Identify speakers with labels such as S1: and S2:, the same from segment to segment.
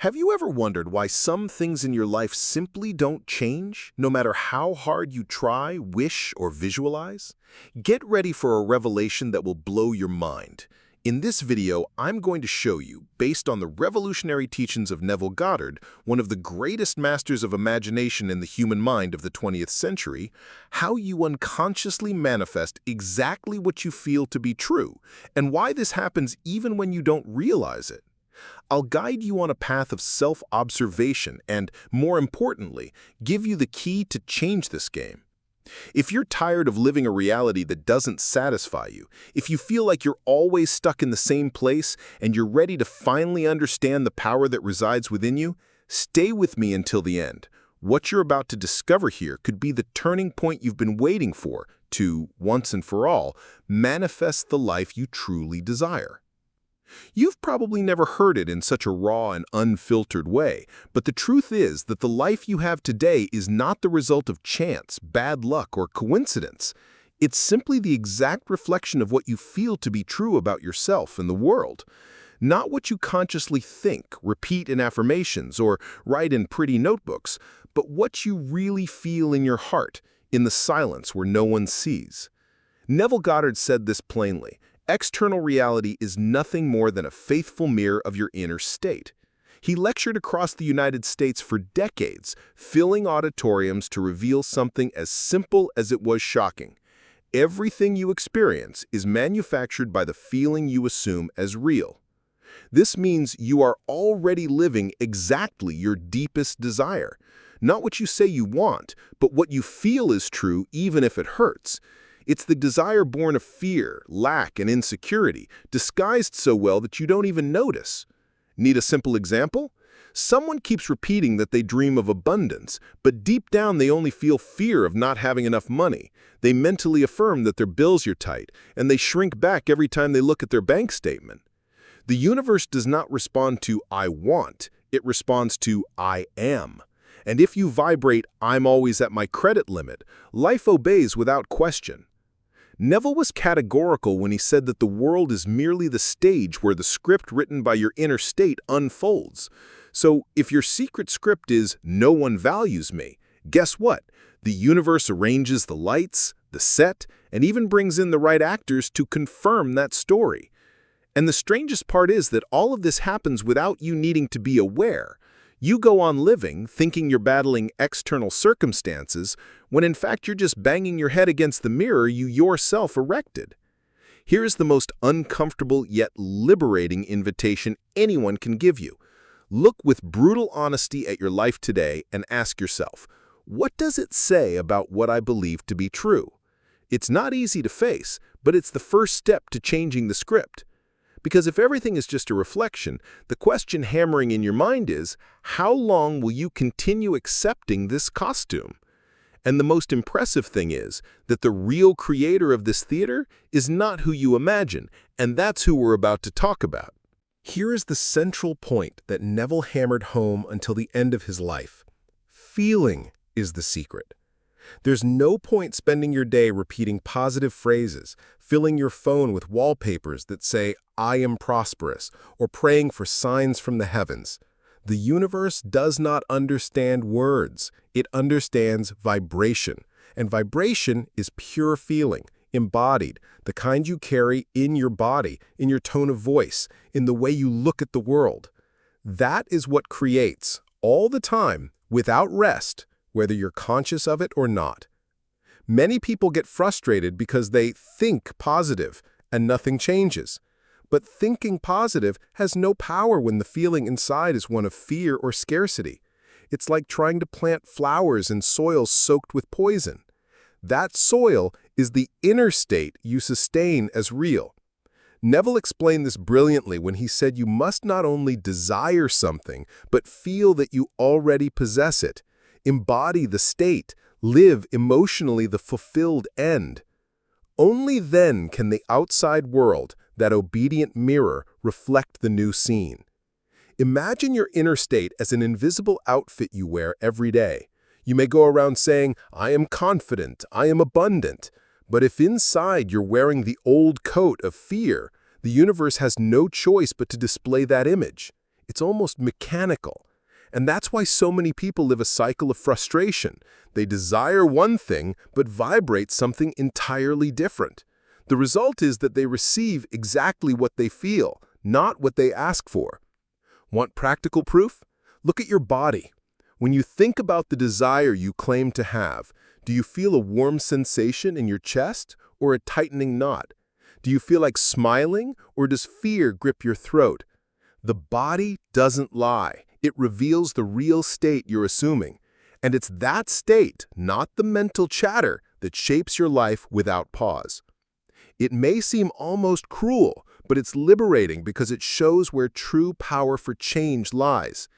S1: Have you ever wondered why some things in your life simply don't change, no matter how hard you try, wish, or visualize? Get ready for a revelation that will blow your mind. In this video, I'm going to show you, based on the revolutionary teachings of Neville Goddard, one of the greatest masters of imagination in the human mind of the 20th century, how you unconsciously manifest exactly what you feel to be true, and why this happens even when you don't realize it. I'll guide you on a path of self-observation and, more importantly, give you the key to change this game. If you're tired of living a reality that doesn't satisfy you, if you feel like you're always stuck in the same place and you're ready to finally understand the power that resides within you, stay with me until the end. What you're about to discover here could be the turning point you've been waiting for to, once and for all, manifest the life you truly desire. You've probably never heard it in such a raw and unfiltered way, but the truth is that the life you have today is not the result of chance, bad luck, or coincidence. It's simply the exact reflection of what you feel to be true about yourself and the world. Not what you consciously think, repeat in affirmations, or write in pretty notebooks, but what you really feel in your heart, in the silence where no one sees. Neville Goddard said this plainly. External reality is nothing more than a faithful mirror of your inner state. He lectured across the United States for decades, filling auditoriums to reveal something as simple as it was shocking. Everything you experience is manufactured by the feeling you assume as real. This means you are already living exactly your deepest desire. Not what you say you want, but what you feel is true even if it hurts. It's the desire born of fear, lack, and insecurity, disguised so well that you don't even notice. Need a simple example? Someone keeps repeating that they dream of abundance, but deep down they only feel fear of not having enough money. They mentally affirm that their bills are tight, and they shrink back every time they look at their bank statement. The universe does not respond to "I want," it responds to "I am." And if you vibrate "I'm always at my credit limit," life obeys without question. Neville was categorical when he said that the world is merely the stage where the script written by your inner state unfolds. So if your secret script is "no one values me," guess what? The universe arranges the lights, the set, and even brings in the right actors to confirm that story. And the strangest part is that all of this happens without you needing to be aware. You go on living, thinking you're battling external circumstances, when in fact you're just banging your head against the mirror you yourself erected. Here's the most uncomfortable yet liberating invitation anyone can give you. Look with brutal honesty at your life today and ask yourself, what does it say about what I believe to be true? It's not easy to face, but it's the first step to changing the script. Because if everything is just a reflection, the question hammering in your mind is, how long will you continue accepting this costume? And the most impressive thing is that the real creator of this theater is not who you imagine, and that's who we're about to talk about. Here is the central point that Neville hammered home until the end of his life. Feeling is the secret. There's no point spending your day repeating positive phrases, filling your phone with wallpapers that say, "I am prosperous," or praying for signs from the heavens. The universe does not understand words. It understands vibration. And vibration is pure feeling, embodied, the kind you carry in your body, in your tone of voice, in the way you look at the world. That is what creates, all the time, without rest, whether you're conscious of it or not. Many people get frustrated because they think positive and nothing changes. But thinking positive has no power when the feeling inside is one of fear or scarcity. It's like trying to plant flowers in soil soaked with poison. That soil is the inner state you sustain as real. Neville explained this brilliantly when he said you must not only desire something, but feel that you already possess it. Embody the state, live emotionally the fulfilled end. Only then can the outside world, that obedient mirror, reflect the new scene. Imagine your inner state as an invisible outfit you wear every day. You may go around saying, "I am confident, I am abundant." But if inside you're wearing the old coat of fear, the universe has no choice but to display that image. It's almost mechanical. And that's why so many people live a cycle of frustration. They desire one thing, but vibrate something entirely different. The result is that they receive exactly what they feel, not what they ask for. Want practical proof? Look at your body. When you think about the desire you claim to have, do you feel a warm sensation in your chest or a tightening knot? Do you feel like smiling or does fear grip your throat? The body doesn't lie. It reveals the real state you're assuming. And it's that state, not the mental chatter, that shapes your life without pause. It may seem almost cruel, but it's liberating because it shows where true power for change lies.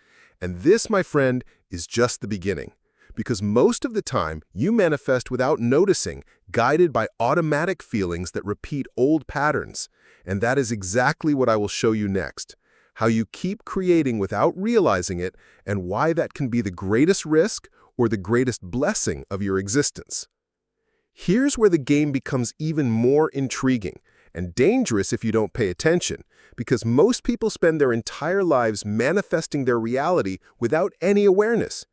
S1: And this, my friend, is just the beginning. Because most of the time, you manifest without noticing, guided by automatic feelings that repeat old patterns. And that is exactly what I will show you next. How you keep creating without realizing it, and why that can be the greatest risk or the greatest blessing of your existence. Here's where the game becomes even more intriguing and dangerous if you don't pay attention, because most people spend their entire lives manifesting their reality without any awareness.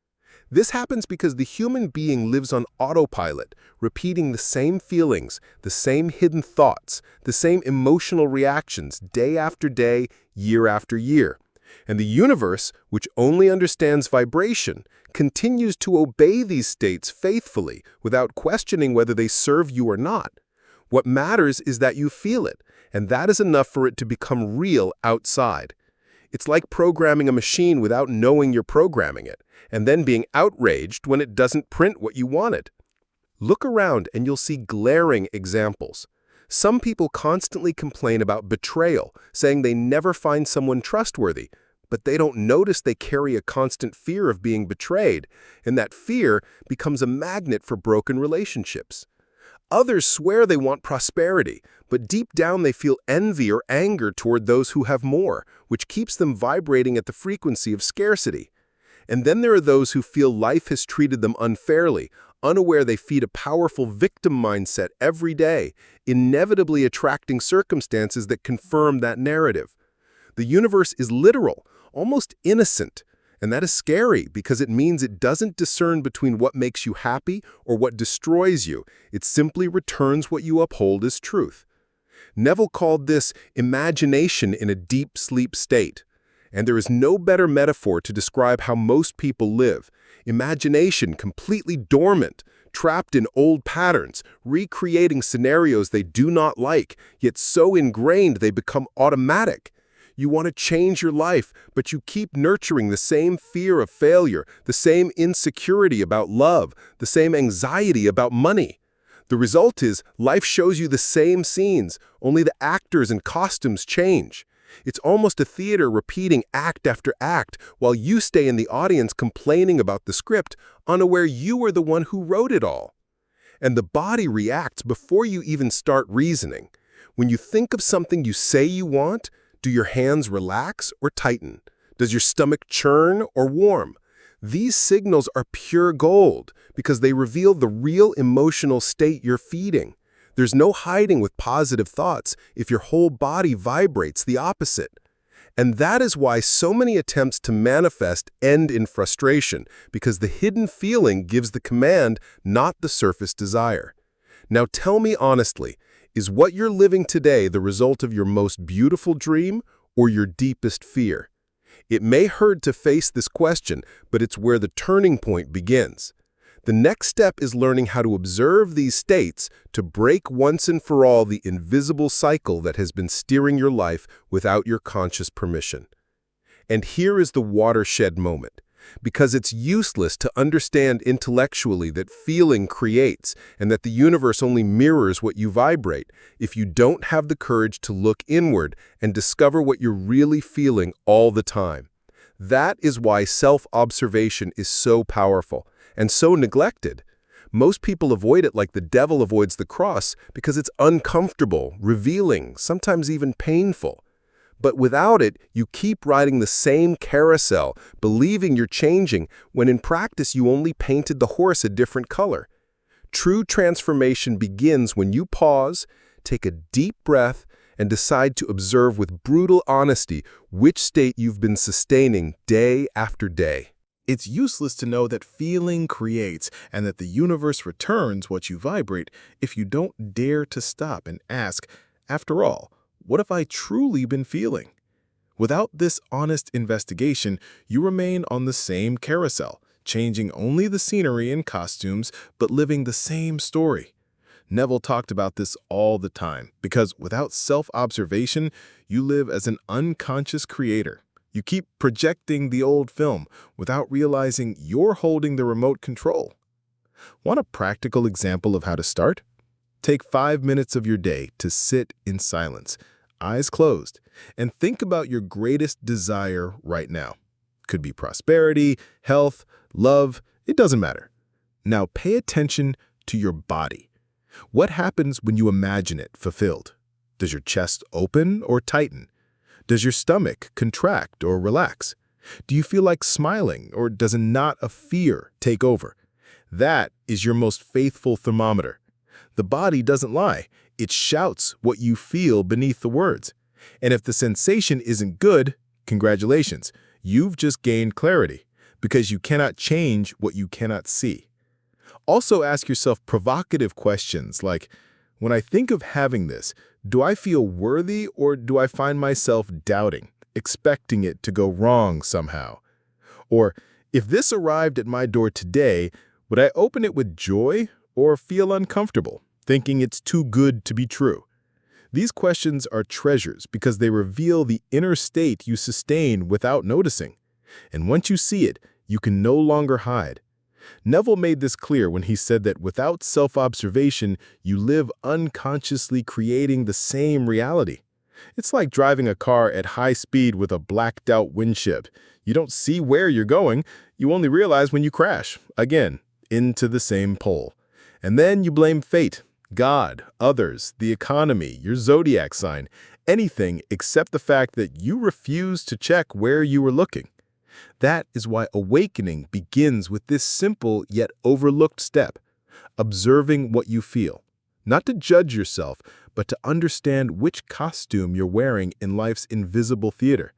S1: This happens because the human being lives on autopilot, repeating the same feelings, the same hidden thoughts, the same emotional reactions day after day, year after year. And the universe, which only understands vibration, continues to obey these states faithfully without questioning whether they serve you or not. What matters is that you feel it, and that is enough for it to become real outside. It's like programming a machine without knowing you're programming it, and then being outraged when it doesn't print what you wanted. Look around and you'll see glaring examples. Some people constantly complain about betrayal, saying they never find someone trustworthy, but they don't notice they carry a constant fear of being betrayed, and that fear becomes a magnet for broken relationships. Others swear they want prosperity, but deep down they feel envy or anger toward those who have more, which keeps them vibrating at the frequency of scarcity. And then there are those who feel life has treated them unfairly, unaware they feed a powerful victim mindset every day, inevitably attracting circumstances that confirm that narrative. The universe is literal, almost innocent, and that is scary because it means it doesn't discern between what makes you happy or what destroys you. It simply returns what you uphold as truth. Neville called this imagination in a deep sleep state. And there is no better metaphor to describe how most people live. Imagination completely dormant, trapped in old patterns, recreating scenarios they do not like, yet so ingrained they become automatic. You want to change your life, but you keep nurturing the same fear of failure, the same insecurity about love, the same anxiety about money. The result is, life shows you the same scenes, only the actors and costumes change. It's almost a theater repeating act after act, while you stay in the audience complaining about the script, unaware you are the one who wrote it all. And the body reacts before you even start reasoning. When you think of something you say you want, do your hands relax or tighten? Does your stomach churn or warm? These signals are pure gold because they reveal the real emotional state you're feeding. There's no hiding with positive thoughts if your whole body vibrates the opposite. And that is why so many attempts to manifest end in frustration, because the hidden feeling gives the command, not the surface desire. Now tell me honestly, is what you're living today the result of your most beautiful dream or your deepest fear? It may hurt to face this question, but it's where the turning point begins. The next step is learning how to observe these states to break once and for all the invisible cycle that has been steering your life without your conscious permission. And here is the watershed moment. Because it's useless to understand intellectually that feeling creates and that the universe only mirrors what you vibrate if you don't have the courage to look inward and discover what you're really feeling all the time. That is why self-observation is so powerful and so neglected. Most people avoid it like the devil avoids the cross because it's uncomfortable, revealing, sometimes even painful. But without it, you keep riding the same carousel, believing you're changing, when in practice you only painted the horse a different color. True transformation begins when you pause, take a deep breath,
S2: and decide to observe with brutal honesty which state you've been sustaining day after day.
S1: It's useless to know that feeling creates and that the universe returns what you vibrate if you don't dare to stop and ask, after all, what have I truly been feeling? Without this honest investigation, you remain on the same carousel, changing only the scenery and costumes, but living the same story. Neville talked about this all the time, because without self-observation, you live as an unconscious creator. You keep projecting the old film without realizing you're holding the remote control. Want a practical example of how to start? Take 5 minutes of your day to sit in silence, eyes closed, and think about your greatest desire right now. Could be prosperity, health, love, it doesn't matter. Now pay attention to your body. What happens when you imagine it fulfilled? Does your chest open or tighten? Does your stomach contract or relax? Do you feel like smiling, or does a knot of fear take over? That is your most faithful thermometer. The body doesn't lie. It shouts what you feel beneath the words. And if the sensation isn't good, congratulations, you've just gained clarity, because you cannot change what you cannot see. Also ask yourself provocative questions like, when I think of having this, do I feel worthy, or do I find myself doubting, expecting it to go wrong somehow? Or, if this arrived at my door today, would I open it with joy or feel uncomfortable, thinking it's too good to be true? These questions are treasures because they reveal the inner state you sustain without noticing. And once you see it, you can no longer hide. Neville made this clear when he said that without self-observation, you live unconsciously creating the same reality. It's like driving a car at high speed with a blacked-out windshield. You don't see where you're going, you only realize when you crash, again, into the same pole. And then you blame fate, God, others, the economy, your zodiac sign, anything except the fact that you refuse to check where you were looking. That is why awakening begins with this simple yet overlooked step, observing what you feel. Not to judge yourself, but to understand which costume you're wearing in life's invisible theater.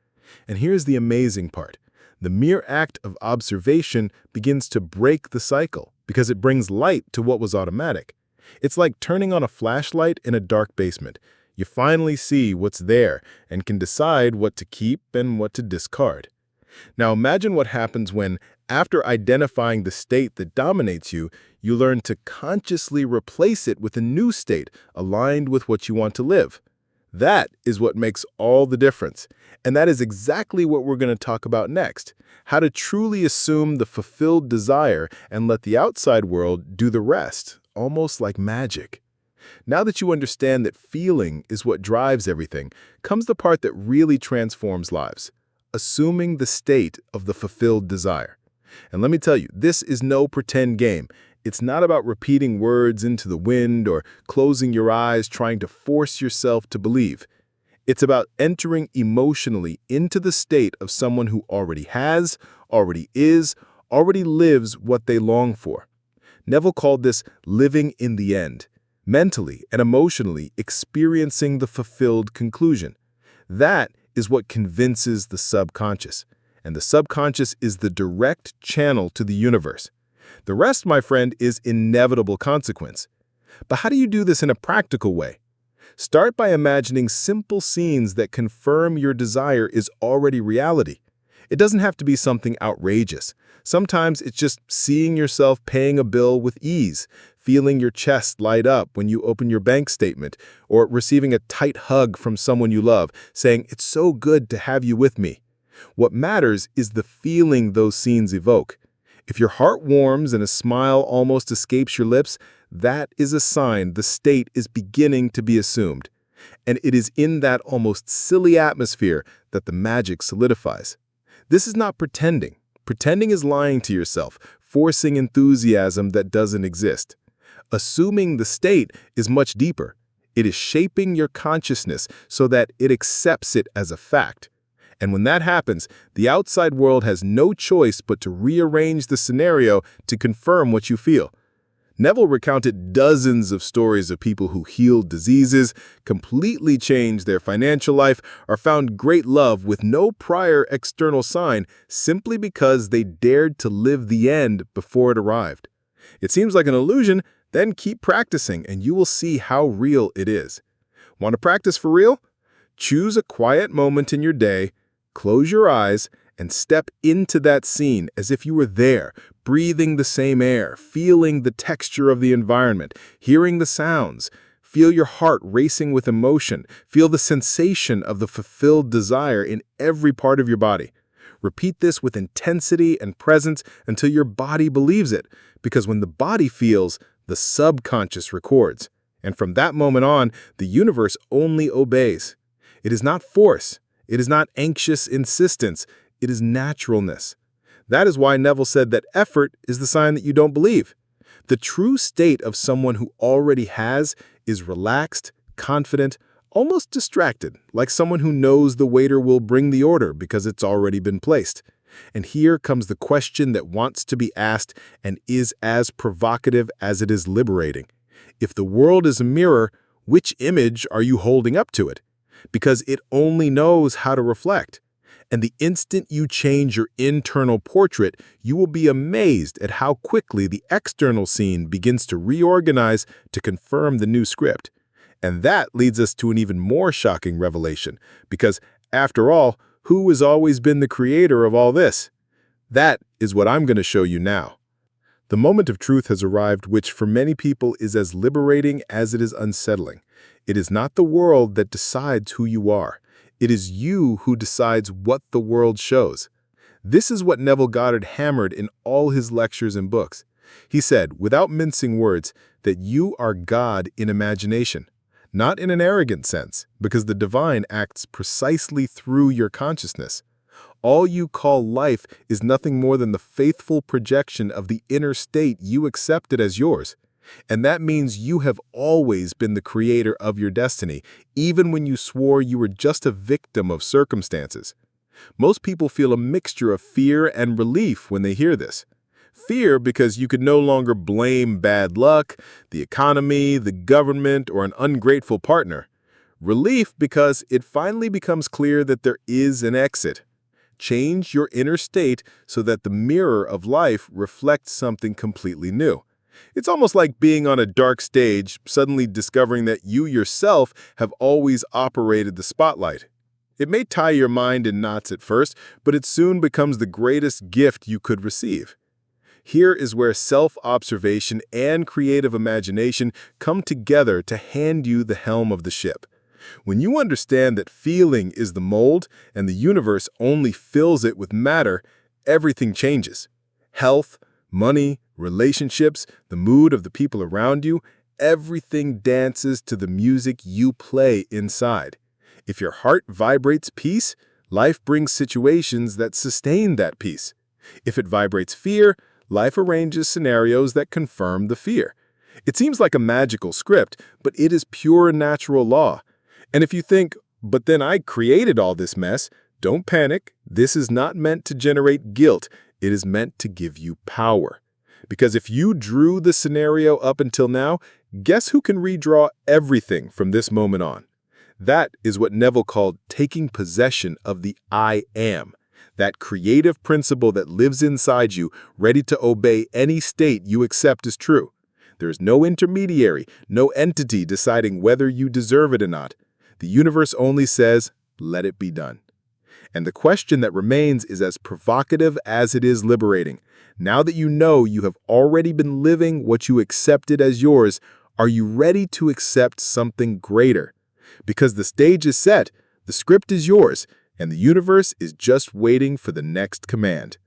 S1: And here's the amazing part. The mere act of observation begins to break the cycle because it brings light to what was automatic. It's like turning on a flashlight in a dark basement. You finally see what's there and can decide what to keep and what to discard. Now imagine what happens when, after identifying the state that dominates you, you learn to consciously replace it with a new state aligned with what you want to live. That is what makes all the difference. And that is exactly what we're going to talk about next, how to truly assume the fulfilled desire and let the outside world do the rest, almost like magic. Now that you understand that feeling is what drives everything, comes the part that really transforms lives. Assuming the state of the fulfilled desire. And let me tell you, this is no pretend game. It's not about repeating words into the wind or closing your eyes trying to force yourself to believe. It's about entering emotionally into the state of someone who already has, already is, already lives what they long for. Neville called this living in the end, mentally and emotionally experiencing the fulfilled conclusion. That is what convinces the subconscious, and the subconscious is the direct channel to the universe. The rest, my friend, is inevitable consequence. But how do you do this in a practical way? Start by imagining simple scenes that confirm your desire is already reality. It doesn't have to be something outrageous. Sometimes it's just seeing yourself paying a bill with ease, feeling your chest light up when you open your bank statement, or receiving a tight hug from someone you love, saying, "It's so good to have you with me." What matters is the feeling those scenes evoke. If your heart warms and a smile almost escapes your lips, that is a sign the state is beginning to be assumed. And it is in that almost silly atmosphere that the magic solidifies. This is not pretending. Pretending is lying to yourself, forcing enthusiasm that doesn't exist. Assuming the state is much deeper. It is shaping your consciousness so that it accepts it as a fact. And when that happens, the outside world has no choice but to rearrange the scenario to confirm what you feel.
S2: Neville recounted dozens of stories of people who healed diseases, completely changed their financial life, or found great love with no prior external sign simply because they dared to live the end before it arrived. It seems like an illusion, then keep practicing and you will see how real it is. Want to practice for real? Choose a quiet moment in your day, close your eyes, and step into that scene as if you were there, breathing the same air, feeling the texture of the environment, hearing the sounds. Feel your heart racing with emotion. Feel the sensation of the fulfilled desire in every part of your body. Repeat this with intensity and presence until your body believes it, because when the body feels, the subconscious records. And from that moment on, the universe only obeys. It is not force. It is not anxious insistence. It is naturalness. That is why Neville said that effort is the sign that you don't believe. The true state of someone who already has is relaxed, confident, almost distracted, like someone who knows the waiter will bring the order because it's already been placed. And here comes the question that wants to be asked and is as provocative as it is liberating. If the world is a mirror, which image are you holding up to it? Because it only knows how to reflect. And the instant you change your internal portrait, you will be amazed at how quickly the external scene begins to reorganize to confirm the new script. And that leads us to an even more shocking revelation, because, after all, who has always been the creator of all this? That is what I'm going to show you now. The moment of truth has arrived, which for many people is as liberating as it is unsettling. It is not the world that decides who you are. It is you who decides what the world shows. This is what Neville Goddard hammered in all his lectures and books. He said, without mincing words, that you are God in imagination, not in an arrogant sense, because the divine acts precisely through your consciousness. All you call life is nothing more than the faithful projection of the inner state you accepted as yours. And that means you have always been the creator of your destiny, even when you swore you were just a victim of circumstances. Most people feel a mixture of fear and relief when they hear this. Fear because you could no longer blame bad luck, the economy, the government, or an ungrateful partner. Relief because it finally becomes clear that there is an exit. Change your inner state so that the mirror of life reflects something completely new. It's almost like being on a dark stage, suddenly discovering that you yourself have always operated the spotlight. It may tie your mind in knots at first, but it soon becomes the greatest gift you could receive. Here is where self-observation and creative imagination come together to hand you the helm of the ship. When you understand that feeling is the mold and the universe only fills it with matter, everything changes. Health, money, relationships, the mood of the people around you, everything dances to the music you play inside. If your heart vibrates peace, life brings situations that sustain that peace. If it vibrates fear, life arranges scenarios that confirm the fear. It seems like a magical script, but it is pure natural law. And if you think, but then I created all this mess, don't panic. This is not meant to generate guilt. It is meant to give you power. Because if you drew the scenario up until now, guess who can redraw everything from this moment on? That is what Neville called taking possession of the I am, that creative principle that lives inside you, ready to obey any state you accept as true. There is no intermediary, no entity deciding whether you deserve it or not. The universe only says, let it be done. And the question that remains is as provocative as it is liberating. Now that you know you have already been living what you accepted as yours, are you ready to accept something greater? Because the stage is set, the script is yours, and the universe is just waiting for the next command.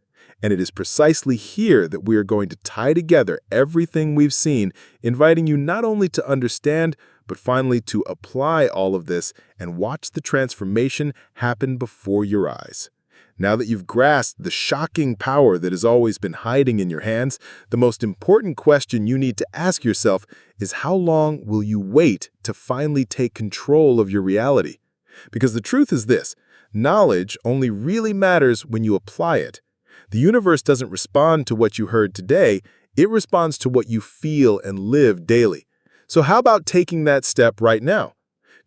S2: And it is precisely here that we are going to tie together everything we've seen, inviting you not only to understand, but finally to apply all of this and watch the transformation happen before your eyes. Now that you've grasped the shocking power that has always been hiding in your hands, the most important question you need to ask yourself is how long will you wait to finally take control of your reality? Because the truth is this, knowledge only really matters when you apply it. The universe doesn't respond to what you heard today, It responds to what you feel and live daily. So how about taking that step right now?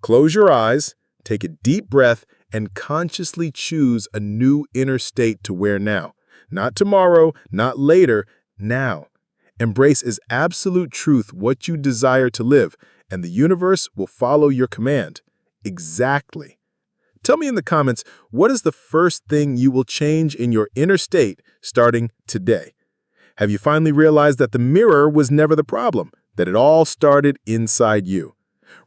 S2: Close your eyes, take a deep breath, and consciously choose a new inner state to wear now. Not tomorrow, not later, now. Embrace as absolute truth what you desire to live, and the universe will follow your command. Exactly. Tell me in the comments, what is the first thing you will change in your inner state starting today? Have you finally realized that the mirror was never the problem, that it all started inside you?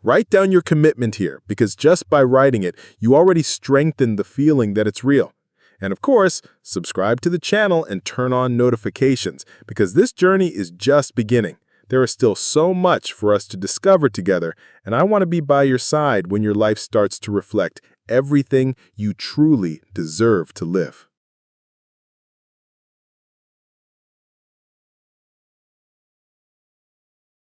S2: Write down your commitment here, because just by writing it, you already strengthened the feeling that it's real. And of course, subscribe to the channel and turn on notifications, because this journey is just beginning. There is still so much for us to discover together, and I want to be by your side when your life starts to reflect everything you truly deserve to live.